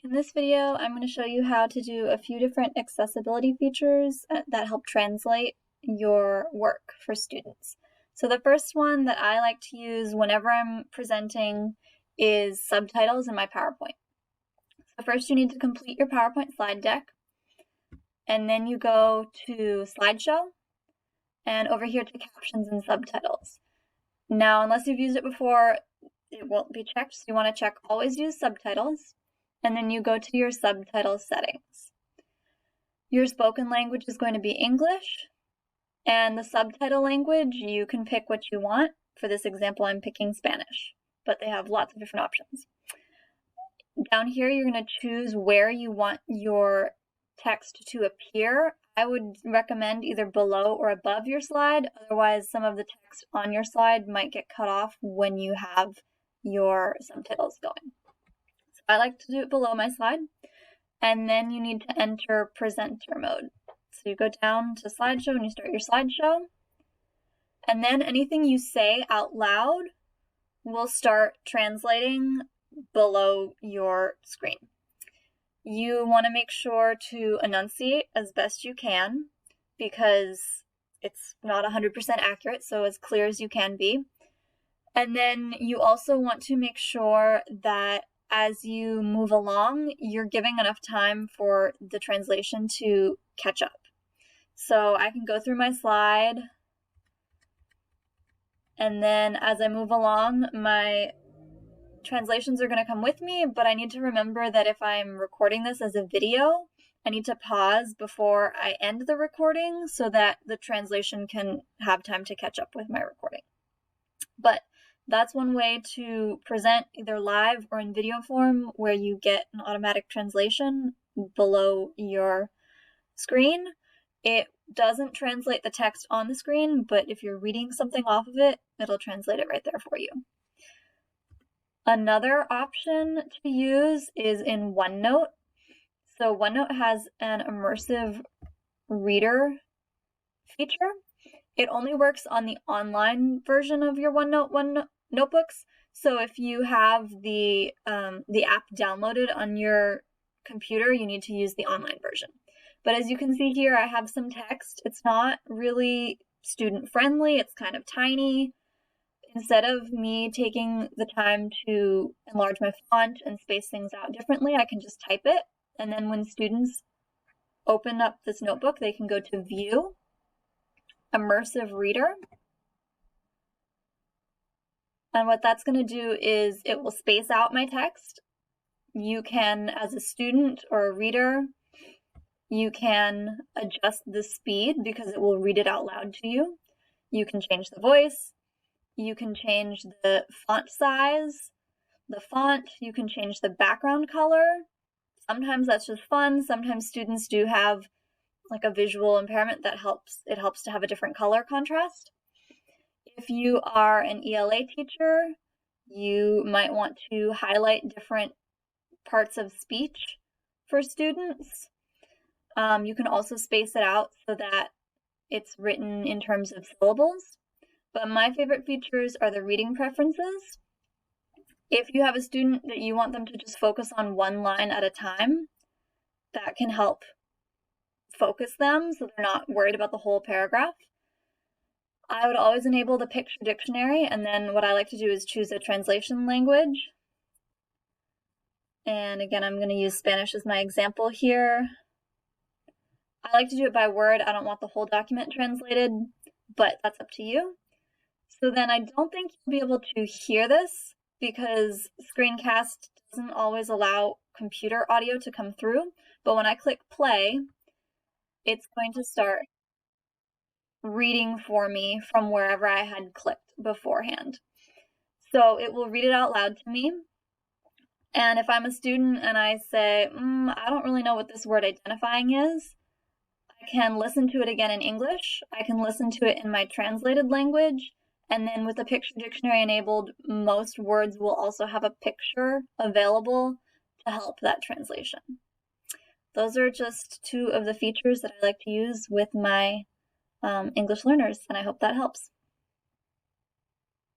In this video, I'm going to show you how to do a few different accessibility features that help translate your work for students. So the first one that I like to use whenever I'm presenting is subtitles in my PowerPoint. So first you need to complete your PowerPoint slide deck, and then you go to Slideshow, and over here to Captions and Subtitles. Now, unless you've used it before, it won't be checked, so you want to check Always Use Subtitles. And then you go to your subtitle settings. Your spoken language is going to be English, and the subtitle language, you can pick what you want. For this example, I'm picking Spanish, but they have lots of different options. Down here, you're going to choose where you want your text to appear. I would recommend either below or above your slide, otherwise some of the text on your slide might get cut off when you have your subtitles going. I like to do it below my slide, and then you need to enter presenter mode. So you go down to slideshow and you start your slideshow, and then anything you say out loud will start translating below your screen. You want to make sure to enunciate as best you can because it's not 100% accurate, so as clear as you can be. And then you also want to make sure that as you move along, you're giving enough time for the translation to catch up. So I can go through my slide, and then as I move along, my translations are going to come with me, but I need to remember that if I'm recording this as a video, I need to pause before I end the recording so that the translation can have time to catch up with my recording. But that's one way to present either live or in video form where you get an automatic translation below your screen. It doesn't translate the text on the screen, but if you're reading something off of it, it'll translate it right there for you. Another option to use is in OneNote. So OneNote has an immersive reader feature. It only works on the online version of your OneNote notebooks. So if you have the app downloaded on your computer, you need to use the online version. But as you can see here, I have some text. It's not really student friendly. It's kind of tiny. Instead of me taking the time to enlarge my font and space things out differently, I can just type it. And then when students open up this notebook, they can go to View, Immersive Reader. And what that's going to do is it will space out my text. You can, as a student or a reader, you can adjust the speed because it will read it out loud to you. You can change the voice. You can change the font size, the font. You can change the background color. Sometimes that's just fun. Sometimes students do have like a visual impairment that helps to have a different color contrast. If you are an ELA teacher, you might want to highlight different parts of speech for students. You can also space it out so that it's written in terms of syllables. But my favorite features are the reading preferences. If you have a student that you want them to just focus on one line at a time, that can help focus them so they're not worried about the whole paragraph. I would always enable the picture dictionary, and then what I like to do is choose a translation language. And again, I'm going to use Spanish as my example here. I like to do it by word. I don't want the whole document translated, but that's up to you. So then I don't think you'll be able to hear this because Screencast doesn't always allow computer audio to come through. But when I click play, it's going to start reading for me from wherever I had clicked beforehand. So it will read it out loud to me. And if I'm a student and I say, I don't really know what this word identifying is, I can listen to it again in English. I can listen to it in my translated language. And then with the picture dictionary enabled, most words will also have a picture available to help that translation. Those are just two of the features that I like to use with my English learners, and I hope that helps.